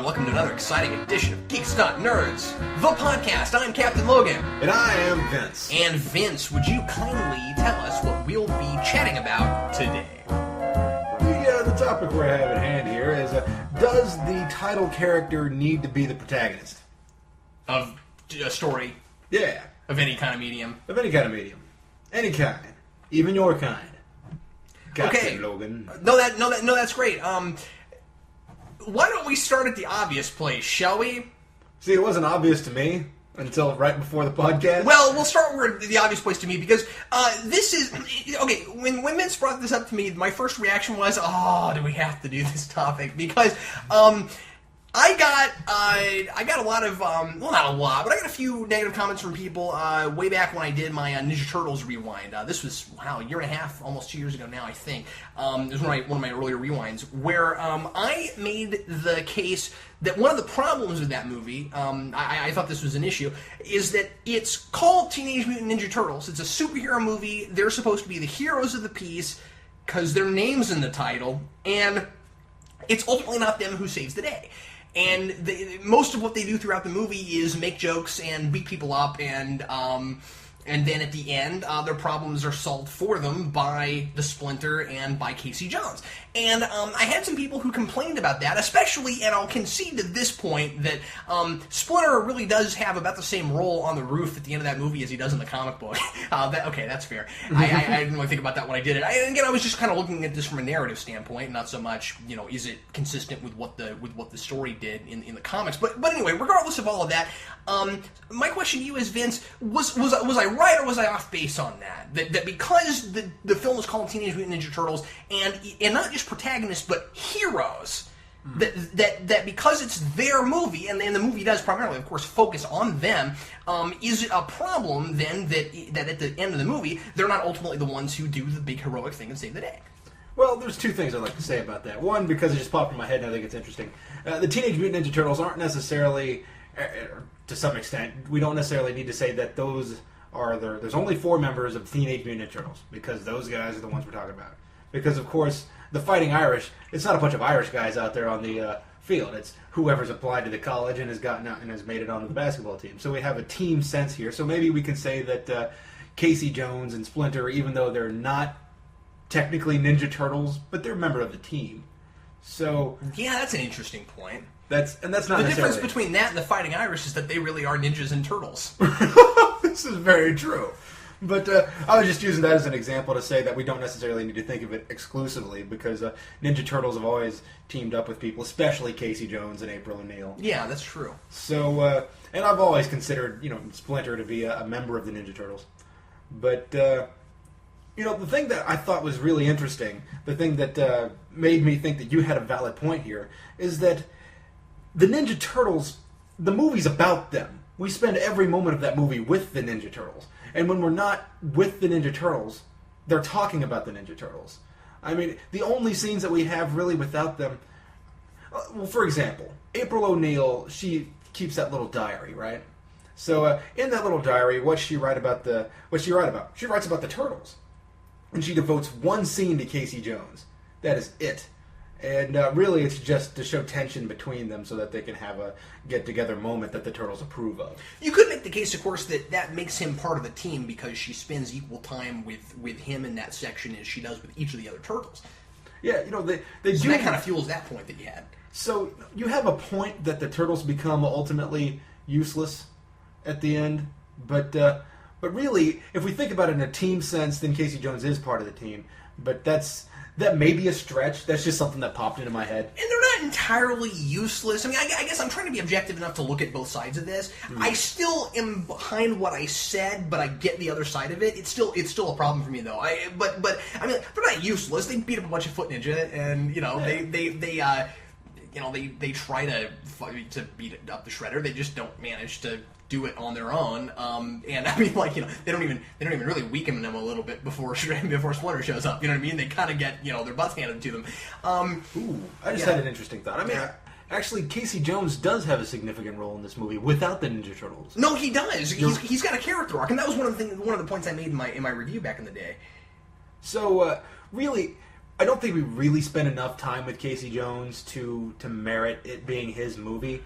welcome to another exciting edition of Geeks Not Nerds, the podcast. I'm Captain Logan. And I am Vince. And Vince, would you kindly tell us what we'll be chatting about today? The topic we have at hand here is, does the title character need to be the protagonist? Of a story? Yeah. Of any kind of medium? Of any kind of medium. Any kind. Even your kind. Captain Okay. Logan. No, that's great. Why don't we start at the obvious place, shall we? See, it wasn't obvious to me until right before the podcast. Well, we'll start with the obvious place to me, because this is... Okay, when Vince brought this up to me, my first reaction was, oh, do we have to do this topic? Because I got a lot of... well, not a lot, but I got a few negative comments from people way back when I did my Ninja Turtles rewind. This was, wow, a year and a half, almost 2 years ago now, I think. It was one of my earlier rewinds, where I made the case that one of the problems with that movie, I thought this was an issue, is that it's called Teenage Mutant Ninja Turtles. It's a superhero movie. They're supposed to be the heroes of the piece because their name's in the title, and it's ultimately not them who saves the day. And most of what they do throughout the movie is make jokes and beat people up, and then at the end, their problems are solved for them by the Splinter and by Casey Jones. And I had some people who complained about that, especially, and I'll concede to this point, that Splinter really does have about the same role on the roof at the end of that movie as he does in the comic book. Okay, that's fair. I didn't really think about that when I did it. Again, I was just kind of looking at this from a narrative standpoint, not so much, is it consistent with what the story did in the comics. But anyway, regardless of all of that, my question to you is, Vince, was I right or was I off base on that? That because the film is called Teenage Mutant Ninja Turtles, and not just protagonists but heroes, that because it's their movie, and the movie does primarily, of course, focus on them, is it a problem then that at the end of the movie they're not ultimately the ones who do the big heroic thing and save the day? Well, there's two things I'd like to say about that. One, because it just popped in my head and I think it's interesting. The Teenage Mutant Ninja Turtles aren't necessarily, to some extent, we don't necessarily need to say that those are there's only 4 members of Teenage Mutant Ninja Turtles, because those guys are the ones we're talking about. Because, of course, the Fighting Irish, it's not a bunch of Irish guys out there on the field. It's whoever's applied to the college and has gotten out and has made it onto the basketball team. So we have a team sense here. So maybe we can say that Casey Jones and Splinter, even though they're not technically Ninja Turtles, but they're a member of the team. So yeah, that's an interesting point. That's not the difference between that and the Fighting Irish is that they really are ninjas and turtles. This is very true. But I was just using that as an example to say that we don't necessarily need to think of it exclusively, because Ninja Turtles have always teamed up with people, especially Casey Jones and April O'Neil. Yeah, that's true. So, and I've always considered, Splinter to be a member of the Ninja Turtles. But, the thing that I thought was really interesting, the thing that made me think that you had a valid point here, is that the Ninja Turtles, the movie's about them. We spend every moment of that movie with the Ninja Turtles. And when we're not with the Ninja Turtles, they're talking about the Ninja Turtles. I mean, the only scenes that we have really without them... Well, for example, April O'Neil, she keeps that little diary, right? So in that little diary, what's she write about? She writes about the Turtles. And she devotes one scene to Casey Jones. That is it. And really, it's just to show tension between them so that they can have a get-together moment that the Turtles approve of. You could make the case, of course, that makes him part of the team because she spends equal time with him in that section as she does with each of the other Turtles. Yeah, they so do... that kind of fuels that point that you had. So, you have a point that the Turtles become ultimately useless at the end, but really, if we think about it in a team sense, then Casey Jones is part of the team, but that may be a stretch. That's just something that popped into my head. And they're not entirely useless. I mean, I guess I'm trying to be objective enough to look at both sides of this. I still am behind what I said, but I get the other side of it. It's still a problem for me, though. But I mean, they're not useless. They beat up a bunch of foot ninja, and they try to beat up the Shredder. They just don't manage to do it on their own, and I mean, they don't even really weaken them a little bit before Splinter shows up. You know what I mean? They kind of get their butts handed to them. I just had an interesting thought. I mean, actually, Casey Jones does have a significant role in this movie without the Ninja Turtles. No, he does. He's got a character arc, and that was one of the points I made in my review back in the day. So, really, I don't think we really spent enough time with Casey Jones to merit it being his movie,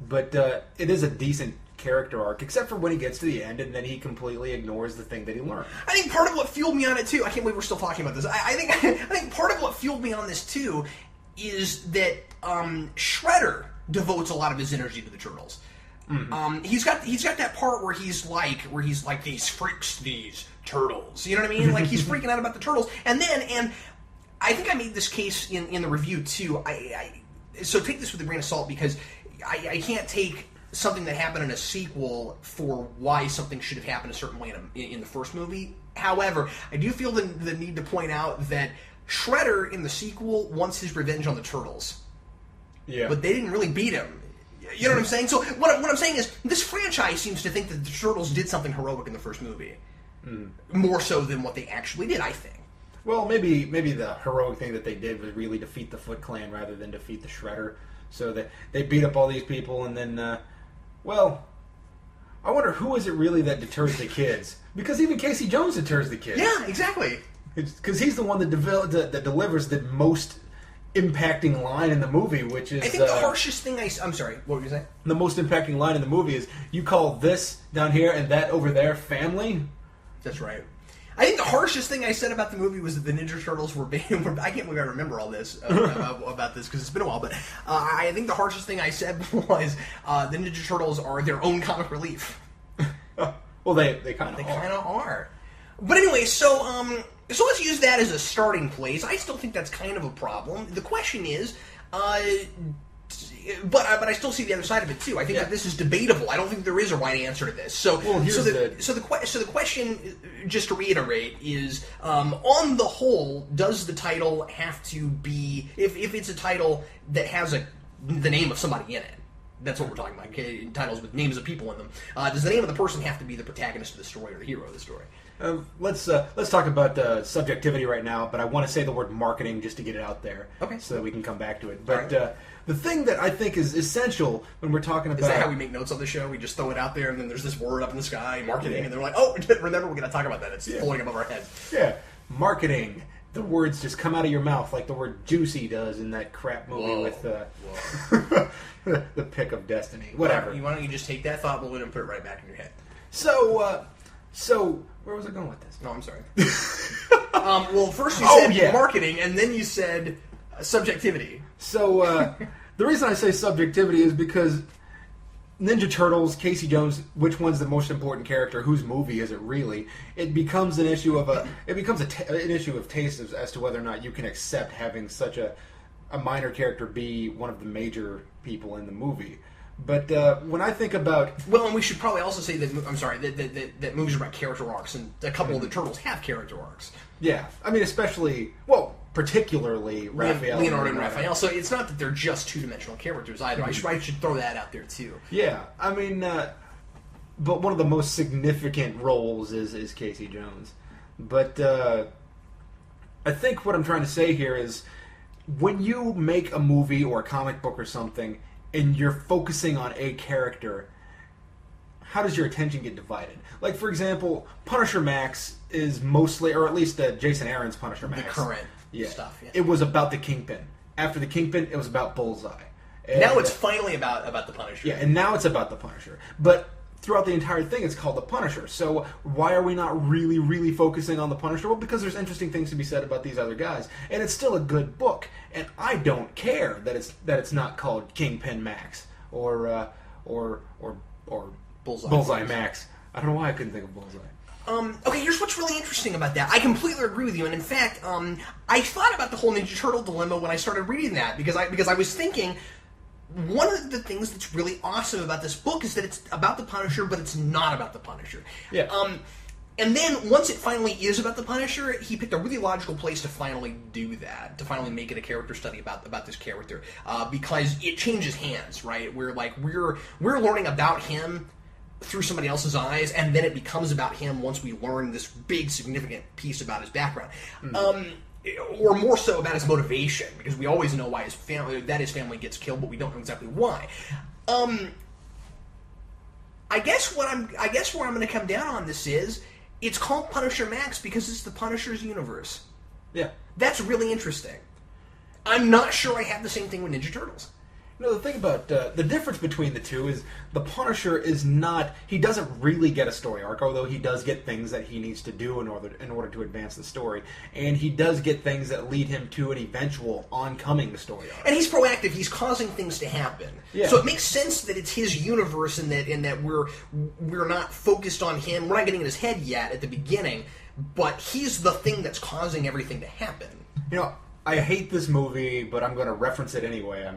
but it is a decent character arc, except for when he gets to the end and then he completely ignores the thing that he learned. I think part of what fueled me on it too, I can't believe we're still talking about this. I think part of what fueled me on this too is that Shredder devotes a lot of his energy to the Turtles. Mm-hmm. He's got that part where he's like these freaks, these turtles. You know what I mean? Like he's freaking out about the turtles, and I think I made this case in the review too. So take this with a grain of salt because I can't take something that happened in a sequel for why something should have happened a certain way in the first movie. However, I do feel the need to point out that Shredder in the sequel wants his revenge on the Turtles. Yeah. But they didn't really beat him. You know what I'm saying? So what I'm saying is this franchise seems to think that the Turtles did something heroic in the first movie. More so than what they actually did, I think. Well, maybe the heroic thing that they did was really defeat the Foot Clan rather than defeat the Shredder. So that they beat up all these people, and then, I wonder who is it really that deters the kids? Because even Casey Jones deters the kids. Yeah, exactly. Because he's the one that delivers the most impacting line in the movie, which is... I think the harshest thing I'm sorry, what were you saying? The most impacting line in the movie is, you call this down here and that over there family? That's right. I think the harshest thing I said about the movie was that the Ninja Turtles were being... I can't believe I remember all this about this because it's been a while, but I think the harshest thing I said was the Ninja Turtles are their own comic relief. Well, they kind of are. They kind of are. But anyway, so let's use that as a starting place. I still think that's kind of a problem. The question is... But I still see the other side of it too. I think that this is debatable. I don't think there is a right answer to this. So the question, just to reiterate, is on the whole, does the title have to be if it's a title that has the name of somebody in it? That's what we're talking about. Okay? Titles with names of people in them. Does the name of the person have to be the protagonist of the story or the hero of the story? Let's talk about subjectivity right now, but I want to say the word marketing just to get it out there, so that we can come back to it. But the thing that I think is essential when we're talking about... Is that how we make notes on the show? We just throw it out there, and then there's this word up in the sky, marketing, and they're like, oh, remember, we're going to talk about that. It's floating above our heads. Yeah, marketing. The words just come out of your mouth like the word juicy does in that crap movie with the Pick of Destiny. Whatever. Why don't you just take that thought balloon and put it right back in your head? So, where was I going with this? No, I'm sorry. Well, first you said marketing, and then you said subjectivity. So, the reason I say subjectivity is because Ninja Turtles, Casey Jones, which one's the most important character? Whose movie is it really? It becomes an issue of an issue of taste as to whether or not you can accept having such a minor character be one of the major people in the movie. But when I think about... Well, and we should probably also say that, I'm sorry, that movies are about character arcs, and a couple of the Turtles have character arcs. Yeah. I mean, particularly Raphael. Leonardo and Raphael. So it's not that they're just two-dimensional characters either. I should throw that out there, too. Yeah. I mean, but one of the most significant roles is Casey Jones. But I think what I'm trying to say here is when you make a movie or a comic book or something... and you're focusing on a character, how does your attention get divided? Like, for example, Punisher Max is mostly, or at least Jason Aaron's Punisher Max. The current stuff, yeah. It was about the Kingpin. After the Kingpin, it was about Bullseye. And now it's finally about the Punisher. Yeah, and now it's about the Punisher. But throughout the entire thing, it's called the Punisher. So why are we not really, really focusing on the Punisher? Well, because there's interesting things to be said about these other guys, and it's still a good book. And I don't care that it's not called Kingpin Max or Bullseye Max. I don't know why I couldn't think of Bullseye. Okay, here's what's really interesting about that. I completely agree with you, and in fact, I thought about the whole Ninja Turtle dilemma when I started reading that because I was thinking. One of the things that's really awesome about this book is that it's about the Punisher, but it's not about the Punisher. Yeah. And then once it finally is about the Punisher, he picked a really logical place to finally do that, to finally make it a character study about this character, because it changes hands, right? We're learning about him through somebody else's eyes, and then it becomes about him once we learn this big significant piece about his background. Mm-hmm. Or more so about his motivation, because we always know why his family gets killed, but we don't know exactly why. I guess where I'm going to come down on this is it's called Punisher Max because it's the Punisher's universe. Yeah. That's really interesting. I'm not sure I have the same thing with Ninja Turtles. The thing about the difference between the two is the Punisher is not. He doesn't really get a story arc, although he does get things that he needs to do in order to advance the story, and he does get things that lead him to an eventual oncoming story arc. And he's proactive. He's causing things to happen. Yeah. So it makes sense that it's his universe, and that we're not focused on him. We're not getting in his head yet at the beginning, but he's the thing that's causing everything to happen. I hate this movie, but I'm going to reference it anyway.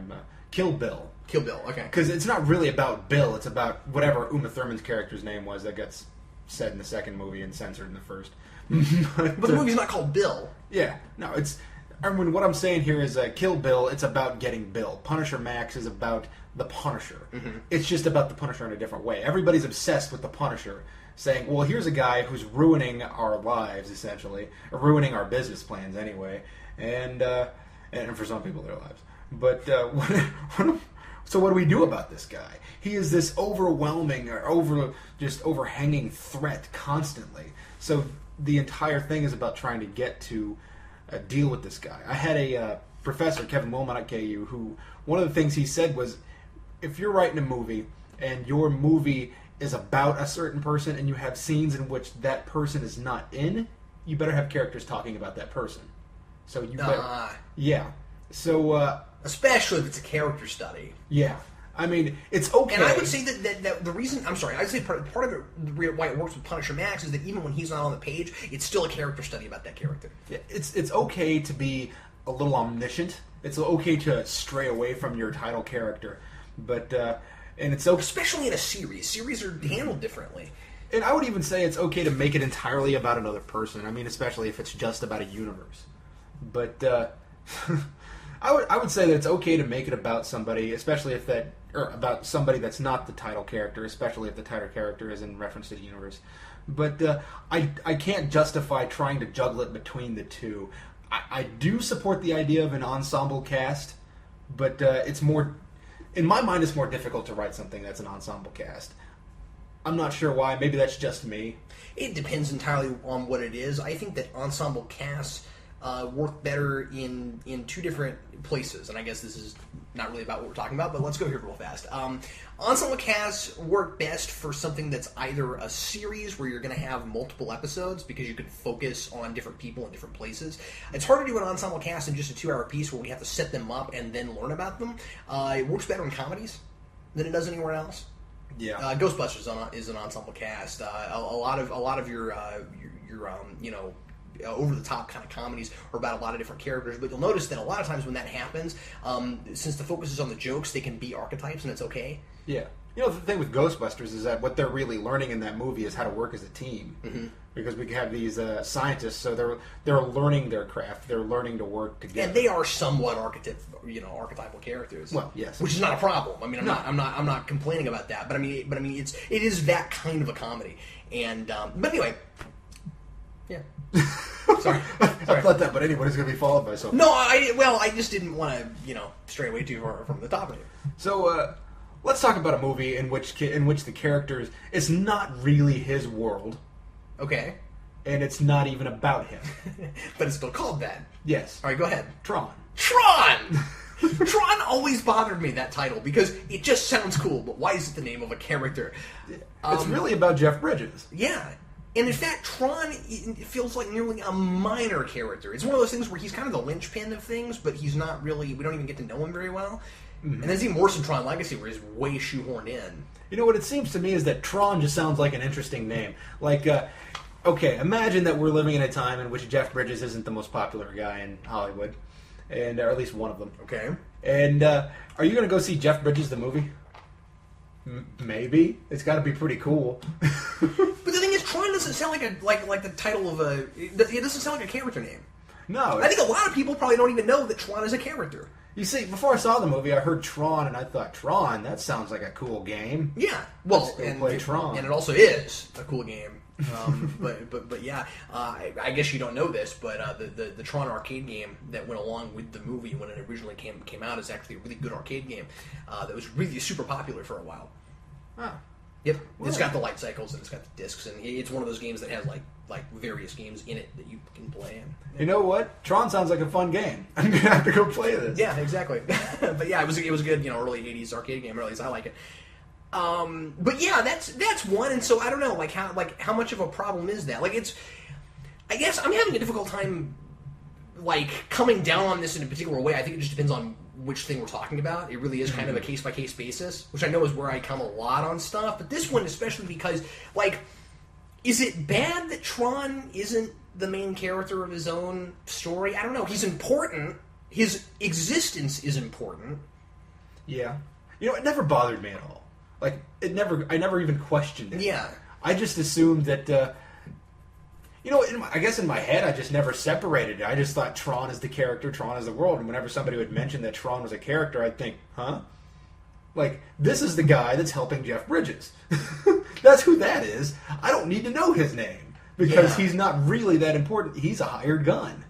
Kill Bill. Kill Bill, okay. Because it's not really about Bill. It's about whatever Uma Thurman's character's name was that gets said in the second movie and censored in the first. But the movie's not called Bill. Yeah. No, it's... I mean, what I'm saying here is Kill Bill, it's about getting Bill. Punisher Max is about the Punisher. Mm-hmm. It's just about the Punisher in a different way. Everybody's obsessed with the Punisher, saying, well, here's a guy who's ruining our lives, essentially. Or ruining our business plans, anyway. And for some people, their lives. But so what do we do about this guy? He is this overwhelming or overhanging threat constantly. So the entire thing is about trying to get to deal with this guy. I had a professor, Kevin Wilmot at KU, who one of the things he said was, if you're writing a movie and your movie is about a certain person and you have scenes in which that person is not in, you better have characters talking about that person. So you better, yeah. So especially if it's a character study. Yeah. I mean, it's okay. And I would say that the reason... I'm sorry. I'd say part of it, why it works with Punisher Max, is that even when he's not on the page, it's still a character study about that character. Yeah, it's okay to be a little omniscient. It's okay to stray away from your title character. But, and it's okay... Especially in a series. Series are handled differently. And I would even say it's okay to make it entirely about another person. I mean, especially if it's just about a universe. But, I would say that it's okay to make it about somebody, especially if that... or about somebody that's not the title character, especially if the title character is in reference to the universe. But I can't justify trying to juggle it between the two. I do support the idea of an ensemble cast, but it's more... In my mind, it's more difficult to write something that's an ensemble cast. I'm not sure why. Maybe that's just me. It depends entirely on what it is. I think that ensemble casts work better in two different places, and I guess this is not really about what we're talking about, but let's go here real fast. Ensemble casts work best for something that's either a series where you're going to have multiple episodes because you can focus on different people in different places. It's hard to do an ensemble cast in just a 2-hour piece where we have to set them up and then learn about them. It works better in comedies than it does anywhere else. Yeah, Ghostbusters is an ensemble cast. A lot of your over the top kind of comedies are about a lot of different characters, but you'll notice that a lot of times when that happens, since the focus is on the jokes, they can be archetypes and it's okay. Yeah. The thing with Ghostbusters is that what they're really learning in that movie is how to work as a team. Mm-hmm. Because we have these scientists, so they're learning their craft. They're learning to work together, and they are somewhat archetypal characters. Well, yes, which is not a problem. I mean, I'm not complaining about that. But I mean, it is that kind of a comedy. And but anyway, yeah. Sorry. I thought that, but anybody's going to be followed by something. No, I just didn't want to stray away too far from the topic. So let's talk about a movie in which the characters, it's not really his world. Okay. And it's not even about him. But it's still called that. Yes. All right, go ahead. Tron. Tron always bothered me, that title, because it just sounds cool, but why is it the name of a character? It's really about Jeff Bridges. Yeah. And in fact, Tron feels like nearly a minor character. It's one of those things where he's kind of the linchpin of things, but he's not really... We don't even get to know him very well. Mm-hmm. And there's even worse in Tron Legacy, where he's way shoehorned in. What it seems to me is that Tron just sounds like an interesting name. Like, okay, imagine that we're living in a time in which Jeff Bridges isn't the most popular guy in Hollywood. And or at least one of them. Okay. And are you going to go see Jeff Bridges the movie? Maybe. It's got to be pretty cool. But the thing is, Tron doesn't sound like the title of a... It doesn't sound like a character name. No. I think a lot of people probably don't even know that Tron is a character. You see, before I saw the movie, I heard Tron, and I thought, Tron, that sounds like a cool game. Yeah. Well, Let's go play Tron. And it also is a cool game. But yeah, I guess you don't know this, but the Tron arcade game that went along with the movie when it originally came out is actually a really good arcade game that was really super popular for a while. Huh. Yep. Well, it's got the light cycles and it's got the discs, and it's one of those games that has like like various games in it that you can play. And, you know what? Tron sounds like a fun game. I'm gonna have to go play this. Yeah, exactly. But yeah, it was a good, early '80s arcade game. Or at least I like it. But yeah, that's one. And so I don't know, how much of a problem is that? I guess I'm having a difficult time coming down on this in a particular way. I think it just depends on which thing we're talking about. It really is kind of a case-by-case basis, which I know is where I come a lot on stuff. But this one especially because, is it bad that Tron isn't the main character of his own story? I don't know. He's important. His existence is important. Yeah. It never bothered me at all. I never even questioned it. Yeah. I just assumed that, I guess in my head I just never separated it. I just thought Tron is the character, Tron is the world. And whenever somebody would mention that Tron was a character, I'd think, huh? This is the guy that's helping Jeff Bridges. That's who that is. I don't need to know his name because he's not really that important. He's a hired gun.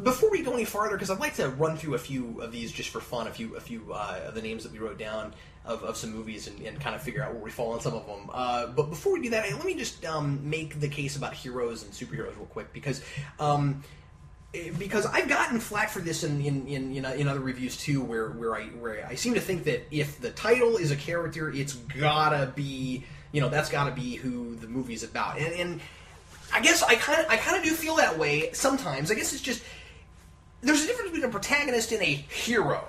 Before we go any farther, because I'd like to run through a few of these just for fun, a few of the names that we wrote down of some movies and kind of figure out where we fall on some of them. But before we do that, let me just make the case about heroes and superheroes real quick, because I've gotten flack for this in other reviews too, where I seem to think that if the title is a character, it's gotta be, that's gotta be who the movie's about, and I guess I kind of do feel that way sometimes. I guess it's just there's a difference between a protagonist and a hero.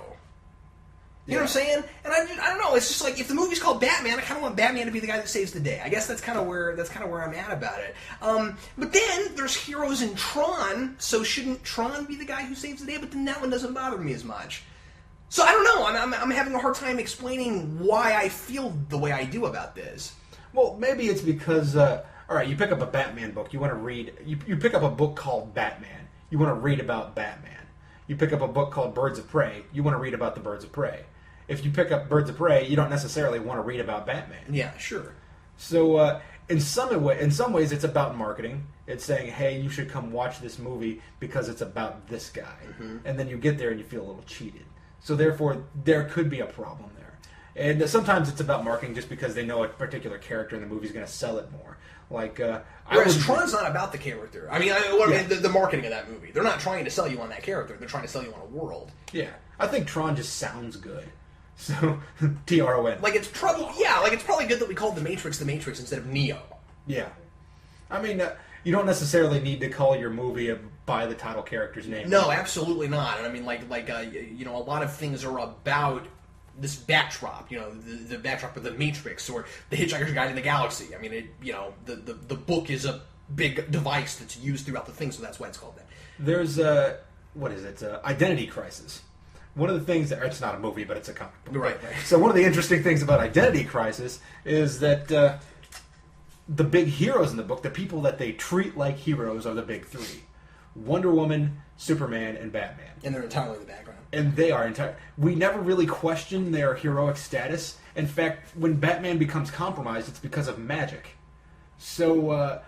You know what I'm saying? And I don't know. It's just if the movie's called Batman, I kind of want Batman to be the guy that saves the day. I guess that's kind of where I'm at about it. But then there's heroes in Tron, so shouldn't Tron be the guy who saves the day? But then that one doesn't bother me as much. So I don't know. I'm having a hard time explaining why I feel the way I do about this. Well, maybe it's because all right, you pick up a Batman book. You want to read. You pick up a book called Batman. You want to read about Batman. You pick up a book called Birds of Prey. You want to read about the Birds of Prey. If you pick up Birds of Prey, you don't necessarily want to read about Batman. Yeah, sure. So in some ways, it's about marketing. It's saying, hey, you should come watch this movie because it's about this guy. Mm-hmm. And then you get there and you feel a little cheated. So therefore, there could be a problem there. And sometimes it's about marketing just because they know a particular character in the movie is going to sell it more. Whereas Tron's not about the character. I mean, the marketing of that movie. They're not trying to sell you on that character. They're trying to sell you on a world. Yeah. I think Tron just sounds good. So, Tron. It's probably good that we called The Matrix instead of Neo. Yeah. I mean, you don't necessarily need to call your movie by the title character's name. No, absolutely not. And I mean, a lot of things are about this backdrop, the backdrop of The Matrix or The Hitchhiker's Guide to the Galaxy. I mean, the book is a big device that's used throughout the thing, so that's why it's called that. There's Identity Crisis. One of the things that it's not a movie, but it's a comic book. Right. So one of the interesting things about Identity Crisis is that the big heroes in the book, the people that they treat like heroes, are the big three: Wonder Woman, Superman, and Batman. And they're entirely in the background. And they are entire. We never really question their heroic status. In fact, when Batman becomes compromised, it's because of magic. So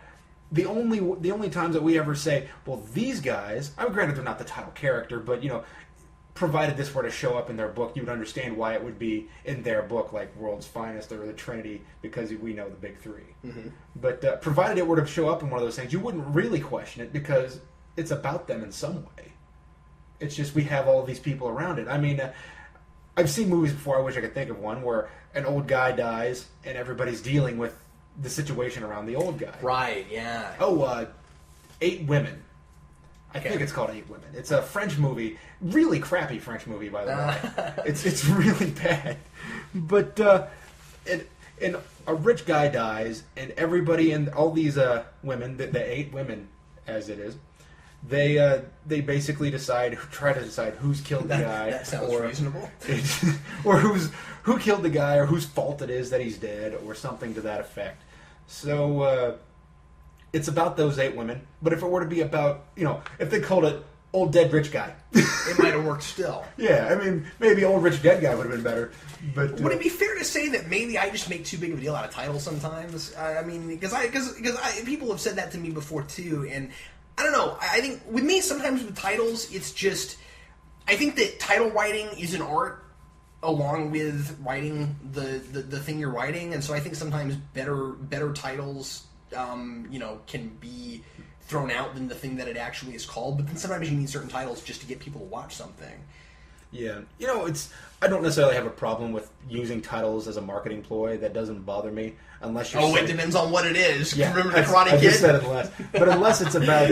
the only times that we ever say, well, these guys, I'm granted they're not the title character, but provided this were to show up in their book, you would understand why it would be in their book, like World's Finest or the Trinity, because we know the big three. Mm-hmm. But provided it were to show up in one of those things, you wouldn't really question it because it's about them in some way. It's just we have all of these people around it. I mean, I've seen movies before, I wish I could think of one, where an old guy dies and everybody's dealing with the situation around the old guy. Right, yeah. 8 Women. I think it's called 8 Women. It's a French movie, really crappy French movie, by the way. It's really bad. But and a rich guy dies, and everybody and all these women, the 8 women, as it is, they basically try to decide who's killed the guy. That sounds reasonable. Or who killed the guy, or whose fault it is that he's dead, or something to that effect. So it's about those 8 women. But if it were to be about, if they called it Old Dead Rich Guy, it might have worked still. Yeah, I mean, maybe Old Rich Dead Guy would have been better. But would it be fair to say that maybe I just make too big of a deal out of titles sometimes? I mean, because people have said that to me before too, and I don't know. I think with me sometimes with titles, it's just I think that title writing is an art along with writing the thing you're writing, and so I think sometimes better titles can be thrown out than the thing that it actually is called. But then sometimes you need certain titles just to get people to watch something. Yeah, I don't necessarily have a problem with using titles as a marketing ploy. That doesn't bother me unless you're. It depends on what it is. Yeah, remember the Karate Kid? I just said unless, but unless it's about.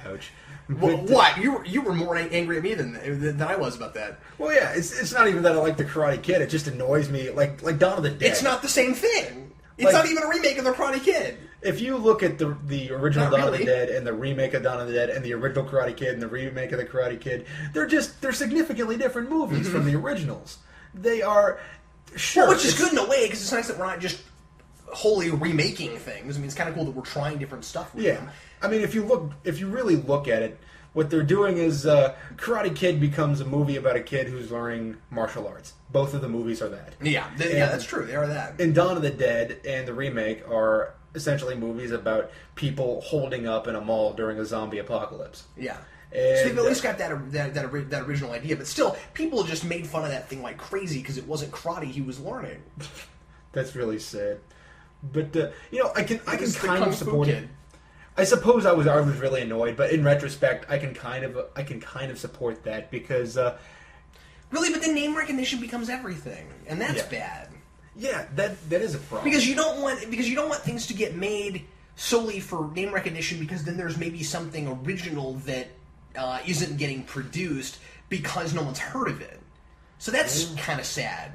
Ouch. What? You were more angry at me than I was about that. Well, yeah, it's not even that I like the Karate Kid. It just annoys me, like Dawn of the Dead. It's not the same thing. It's not even a remake of the Karate Kid. If you look at the original Dawn of the Dead and the remake of Dawn of the Dead and the original Karate Kid and the remake of the Karate Kid, they're significantly different movies from the originals. They are sure, which is good in a way because it's nice that we're not just wholly remaking things. I mean, it's kind of cool that we're trying different stuff with them. I mean, if you really look at it, what they're doing is Karate Kid becomes a movie about a kid who's learning martial arts. Both of the movies are that. Yeah, that's true. They are that. And Dawn of the Dead and the remake are essentially movies about people holding up in a mall during a zombie apocalypse. Yeah. And, so they've at least got that original idea, but still, people just made fun of that thing like crazy because it wasn't karate he was learning. That's really sad. But I can kind of support it. I suppose I was really annoyed, but in retrospect, I can kind of support that because really, but then name recognition becomes everything, and that's bad. Yeah, that is a problem. Because you don't want things to get made solely for name recognition, because then there's maybe something original that isn't getting produced because no one's heard of it. So that's kind of sad.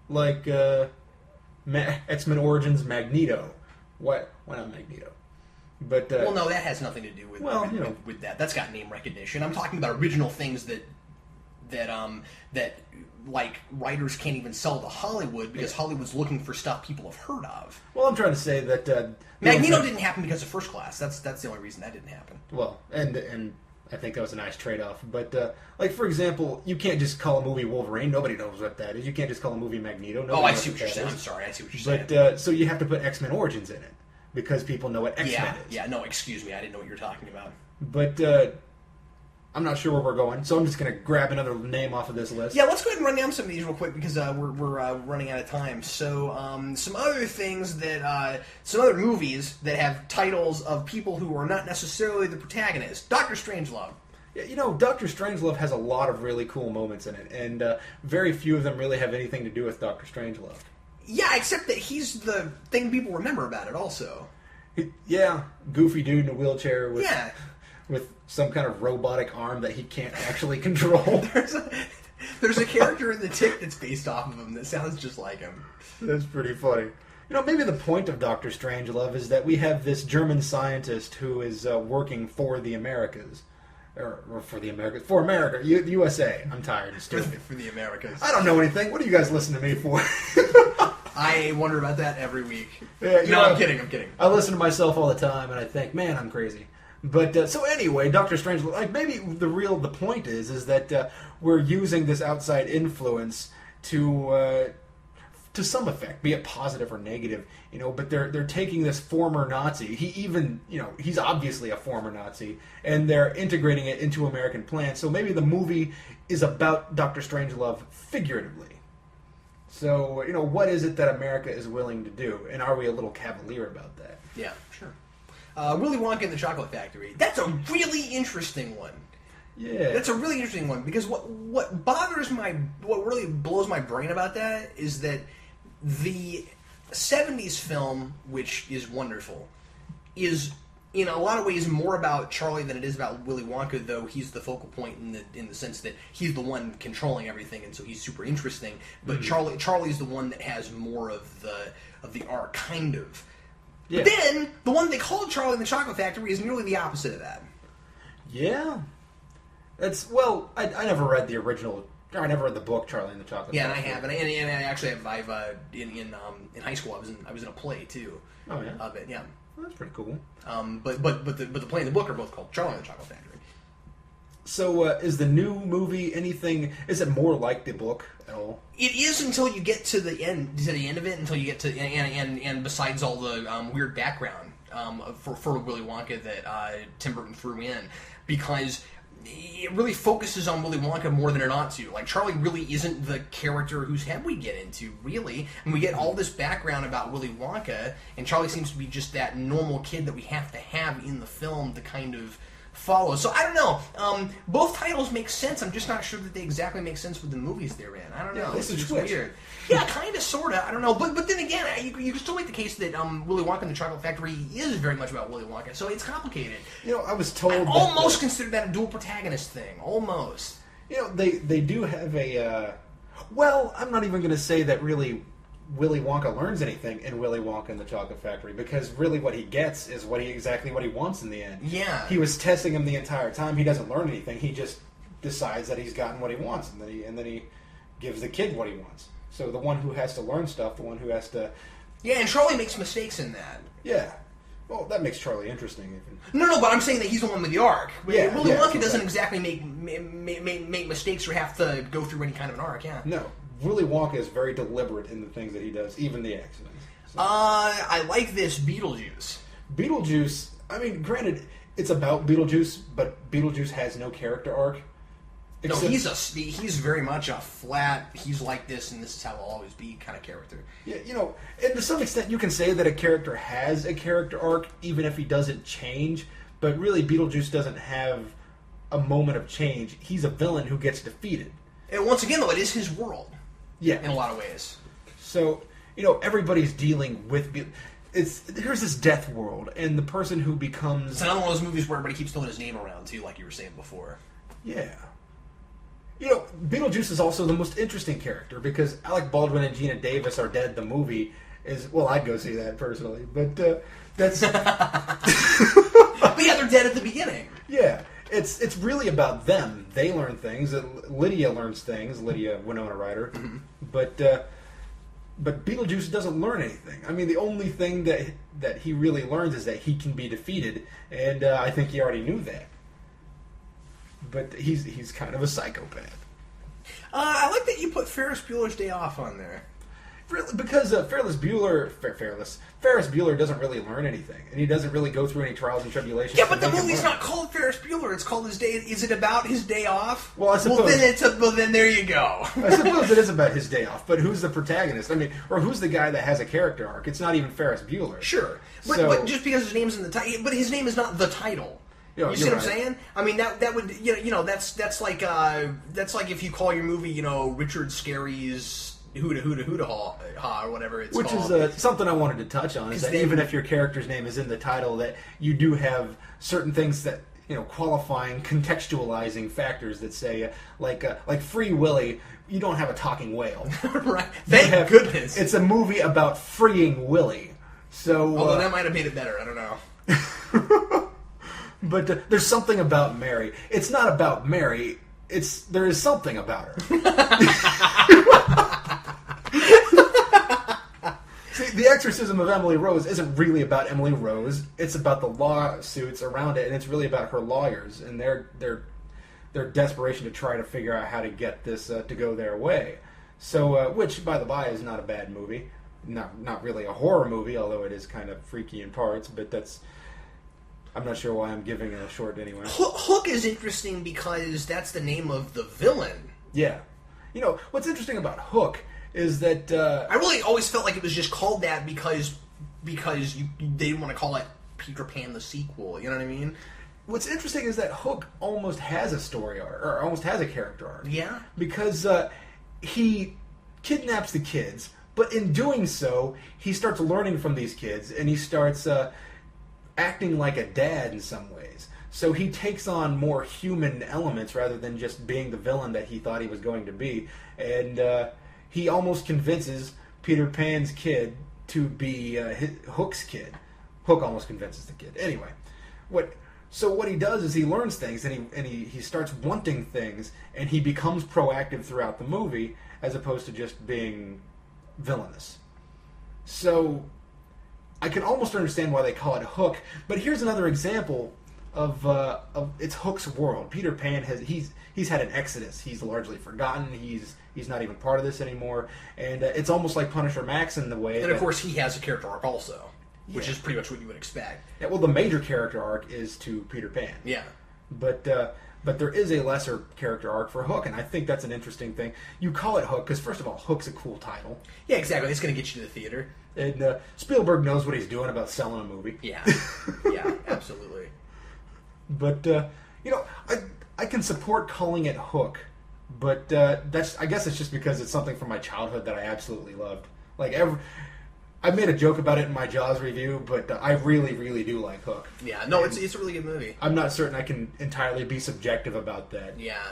Like X-Men Origins Magneto. Why not Magneto? But well, no, that has nothing to do with with that. That's got name recognition. I'm talking about original things that like writers can't even sell to Hollywood because Hollywood's looking for stuff people have heard of. Well, I'm trying to say that Magneto didn't happen because of First Class. That's the only reason that didn't happen. Well, and I think that was a nice trade-off. But like for example, you can't just call a movie Wolverine. Nobody knows what that is. You can't just call a movie Magneto. I see what you're saying. I'm sorry. I see what you're saying. But so you have to put X-Men Origins in it because people know what X-Men is. Yeah. No, excuse me. I didn't know what you were talking about. But I'm not sure where we're going, so I'm just going to grab another name off of this list. Yeah, let's go ahead and run down some of these real quick because we're running out of time. So some other things some other movies that have titles of people who are not necessarily the protagonist. Dr. Strangelove. Yeah, Dr. Strangelove has a lot of really cool moments in it, and very few of them really have anything to do with Dr. Strangelove. Yeah, except that he's the thing people remember about it also. Goofy dude in a wheelchair with some kind of robotic arm that he can't actually control. There's a character in The Tick that's based off of him that sounds just like him. That's pretty funny. Maybe the point of Dr. Strangelove is that we have this German scientist who is working for the Americas. Or for the Americas. For America. The USA. I'm tired and stupid. For the Americas. I don't know anything. What do you guys listen to me for? I wonder about that every week. Yeah, I'm kidding. I listen to myself all the time and I think, man, I'm crazy. But so anyway, Doctor Strange. Like maybe the point is that we're using this outside influence to some effect, be it positive or negative, But they're taking this former Nazi. He even he's obviously a former Nazi, and they're integrating it into American plans. So maybe the movie is about Doctor Strangelove figuratively. So what is it that America is willing to do, and are we a little cavalier about that? Yeah, sure. Willy Wonka and the Chocolate Factory. That's a really interesting one. Yeah. That's a really interesting one because what really blows my brain about that is that the 70s film, which is wonderful, is in a lot of ways more about Charlie than it is about Willy Wonka, though he's the focal point in the sense that he's the one controlling everything, and so he's super interesting. But Charlie's the one that has more of the arc, kind of. Yeah. But then, the one they called Charlie and the Chocolate Factory is nearly the opposite of that. Yeah. I never read the original. I never read the book Charlie and the Chocolate Factory. Yeah, and I have, and I actually have. In high school, I was in a play too. Oh yeah. Of it, yeah. Well, that's pretty cool. But the play and the book are both called Charlie and the Chocolate Factory. So is the new movie anything? Is it more like the book at all? It is until you get to the end of it. Until you get to and besides all the weird background for Willy Wonka that Tim Burton threw in, because it really focuses on Willy Wonka more than it ought to. Like, Charlie really isn't the character whose head we get into, really. And we get all this background about Willy Wonka, and Charlie seems to be just that normal kid that we have to have in the film to kind of follow. So, I don't know. Both titles make sense. I'm just not sure that they exactly make sense with the movies they're in. I don't know. It's just switch. weird. Yeah, kind of, sort of. I don't know. But then again, you can still make the case that Willy Wonka and the Chocolate Factory is very much about Willy Wonka. So it's complicated. You know, I was told I almost consider that a dual protagonist thing. Almost. You know, they do have a... well, I'm not even going to say that really Willy Wonka learns anything in Willy Wonka and the Chocolate Factory, because really what he gets is exactly what he wants in the end. Yeah. He was testing him the entire time. He doesn't learn anything. He just decides that he's gotten what he wants, and then he gives the kid what he wants. So the one who has to learn stuff, the one who has to... Yeah, and Charlie makes mistakes in that. Yeah. Well, that makes Charlie interesting, even. No, but I'm saying that he's the one with the arc. Yeah, Willy Wonka okay. doesn't exactly make mistakes or have to go through any kind of an arc, yeah. No. Willy Wonka is very deliberate in the things that he does, even the accidents. So. I like this Beetlejuice. Beetlejuice, I mean, granted, it's about Beetlejuice, but Beetlejuice has no character arc. No, he's very much a flat, he's like this and this is how he'll always be kind of character. Yeah, you know, and to some extent you can say that a character has a character arc even if he doesn't change, but really Beetlejuice doesn't have a moment of change. He's a villain who gets defeated. And once again, though, it is his world. Yeah. In a lot of ways. So, you know, everybody's dealing with... here's this death world, and the person who becomes... It's another one of those movies where everybody keeps throwing his name around, too, like you were saying before. Yeah. You know, Beetlejuice is also the most interesting character, because Alec Baldwin and Gina Davis are dead. The movie is... Well, I'd go see that, personally, but that's... But yeah, they're dead at the beginning. Yeah. It's really about them. They learn things. Lydia learns things. Lydia, Winona Ryder. Mm-hmm. But Beetlejuice doesn't learn anything. I mean, the only thing that he really learns is that he can be defeated, and I think he already knew that. But he's kind of a psychopath. I like that you put Ferris Bueller's Day Off on there. Really, because Ferris Bueller doesn't really learn anything, and he doesn't really go through any trials and tribulations. Yeah, but the movie's not called Ferris Bueller. It's called His Day. Is it about his day off? Well, I suppose. Well, then there you go. I suppose it is about his day off. But who's the protagonist? I mean, or who's the guy that has a character arc? It's not even Ferris Bueller. Sure, but just because his name's in the title, but his name is not the title. You see what I'm saying? I mean, that would that's like if you call your movie Richard Scarry's Hooda Ha or whatever it's called. Which is something I wanted to touch on, is that even if your character's name is in the title, that you do have certain things that, qualifying, contextualizing factors that say, like Free Willy, you don't have a talking whale. Right. Thank goodness. It's a movie about freeing Willy. So, although that might have made it better, I don't know. But there's something about Mary. It's not about Mary. There is something about her. See, the exorcism of Emily Rose isn't really about Emily Rose. It's about the lawsuits around it, and it's really about her lawyers and their desperation to try to figure out how to get this to go their way. So, which, by the by, is not a bad movie. Not really a horror movie, although it is kind of freaky in parts. But I'm not sure why I'm giving it a short anyway. Hook is interesting because that's the name of the villain. Yeah. What's interesting about Hook is that... I really always felt like it was just called that because they didn't want to call it Peter Pan the sequel. You know what I mean? What's interesting is that Hook almost has a story arc, or almost has a character arc. Yeah? Because he kidnaps the kids, but in doing so, he starts learning from these kids, and he starts... acting like a dad in some ways. So he takes on more human elements rather than just being the villain that he thought he was going to be. And he almost convinces Peter Pan's kid to be Hook's kid. Hook almost convinces the kid. Anyway, what he does is he learns things, and he starts wanting things, and he becomes proactive throughout the movie as opposed to just being villainous. So I can almost understand why they call it Hook, but here's another example of it's Hook's world. Peter Pan he's had an exodus. He's largely forgotten. He's not even part of this anymore, and it's almost like Punisher Max in the way. And of course, he has a character arc also, which is pretty much what you would expect. Yeah, well, the major character arc is to Peter Pan. Yeah, but But there is a lesser character arc for Hook, and I think that's an interesting thing. You call it Hook because, first of all, Hook's a cool title. Yeah, exactly. It's going to get you to the theater. And Spielberg knows what he's doing about selling a movie. Yeah. Yeah, absolutely. But, I can support calling it Hook, but I guess it's just because it's something from my childhood that I absolutely loved. I made a joke about it in my Jaws review, but I really, really do like Hook. Yeah, no, it's a really good movie. I'm not certain I can entirely be subjective about that. Yeah.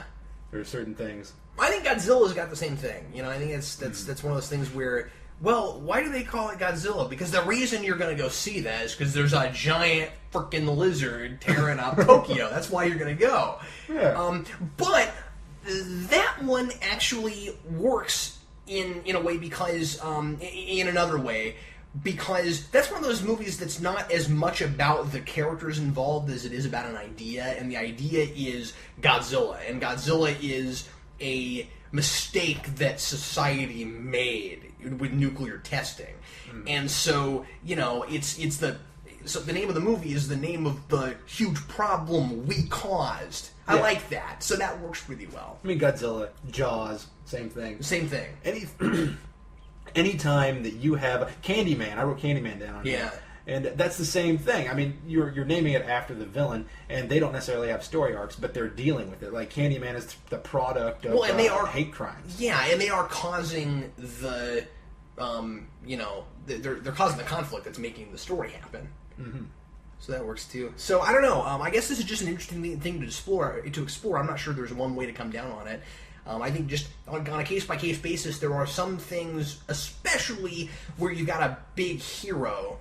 There are certain things. I think Godzilla's got the same thing. I think that's one of those things where, well, why do they call it Godzilla? Because the reason you're going to go see that is because there's a giant freaking lizard tearing up Tokyo. That's why you're going to go. Yeah. But that one actually works in a way because in another way, because that's one of those movies that's not as much about the characters involved as it is about an idea, and the idea is Godzilla, and Godzilla is a mistake that society made with nuclear testing. And so the name of the movie is the name of the huge problem we caused. I like that. So that works really well. I mean, Godzilla, Jaws, same thing. Same thing. Anytime that you have Candyman, I wrote Candyman down on here. And that's the same thing. I mean, you're naming it after the villain, and they don't necessarily have story arcs, but they're dealing with it. Like, Candyman is the product of hate crimes. Yeah, and they are causing the, they're causing the conflict that's making the story happen. Mm-hmm. So that works too. So I don't know. I guess this is just an interesting thing to explore. I'm not sure there's one way to come down on it. I think just on a case-by-case basis, there are some things, especially where you've got a big hero,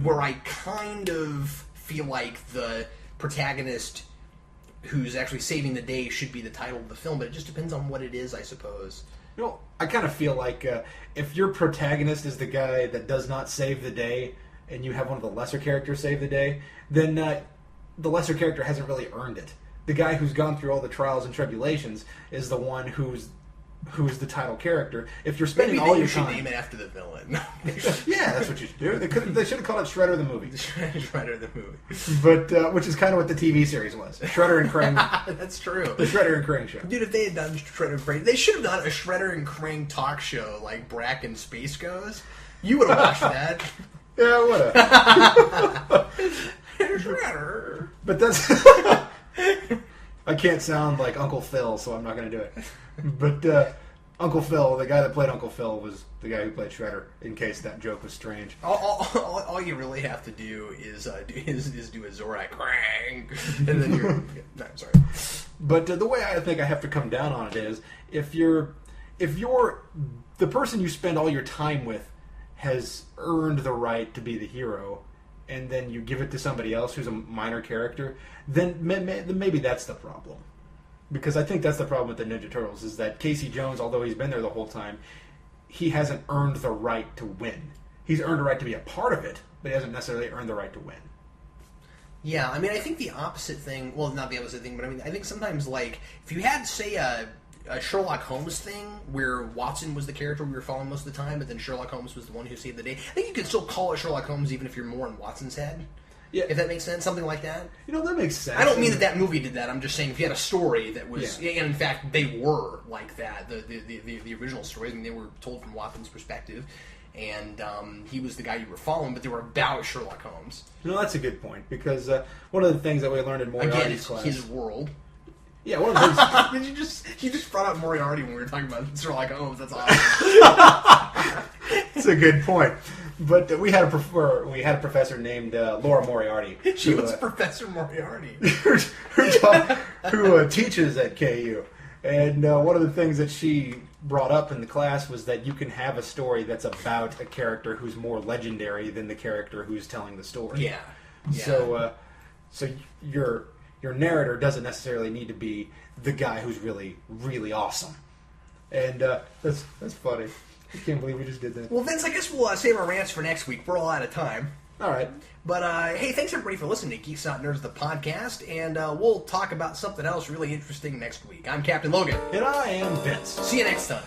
where I kind of feel like the protagonist who's actually saving the day should be the title of the film, but it just depends on what it is, I suppose. I kind of feel like if your protagonist is the guy that does not save the day, and you have one of the lesser characters save the day, then the lesser character hasn't really earned it. The guy who's gone through all the trials and tribulations is the one who's the title character. If you're spending all your time, should name it after the villain. Yeah, that's what you should do. They should have called it Shredder the movie. Shredder the movie. But which is kind of what the TV series was. Shredder and Krang. That's true. The Shredder and Krang show. Dude, if they had done Shredder and Krang, they should have done a Shredder and Krang talk show like Brack and Space Goes. You would have watched that. Yeah, I would have. Shredder. But that's... I can't sound like Uncle Phil, so I'm not going to do it. But Uncle Phil, the guy that played Uncle Phil, was the guy who played Shredder, in case that joke was strange. All you really have to do is do a Zorak Krang, and then you're... No, I'm sorry. But the way I think I have to come down on it is, if you're the person you spend all your time with has earned the right to be the hero, and then you give it to somebody else who's a minor character, then maybe that's the problem. Because I think that's the problem with the Ninja Turtles, is that Casey Jones, although he's been there the whole time, he hasn't earned the right to win. He's earned a right to be a part of it, but he hasn't necessarily earned the right to win. Yeah, I mean, I think the opposite thing, well, not the opposite thing, but I mean, I think sometimes, like, if you had, say, a Sherlock Holmes thing where Watson was the character we were following most of the time, but then Sherlock Holmes was the one who saved the day, I think you could still call it Sherlock Holmes even if you're more in Watson's head. Yeah. If that makes sense, something like that. That makes sense. I don't mean that movie did that. I'm just saying if you had a story that was, and in fact they were like that. The original stories, I mean, they were told from Watson's perspective, and he was the guy you were following, but they were about Sherlock Holmes. That's a good point, because one of the things that we learned in Moriarty's class, his world. Yeah, one of the things. you just brought up Moriarty when we were talking about Sherlock Holmes. That's awesome. That's a good point. But we had a professor named Laura Moriarty. She was Professor Moriarty. who teaches at KU. And one of the things that she brought up in the class was that you can have a story that's about a character who's more legendary than the character who's telling the story. Yeah. So your narrator doesn't necessarily need to be the guy who's really, really awesome. And that's funny. I can't believe we just did that. Well, Vince, I guess we'll save our rants for next week. We're all out of time. All right. But, hey, thanks everybody for listening to Geeks Not Nerds, the podcast, and we'll talk about something else really interesting next week. I'm Captain Logan. And I am Vince. See you next time.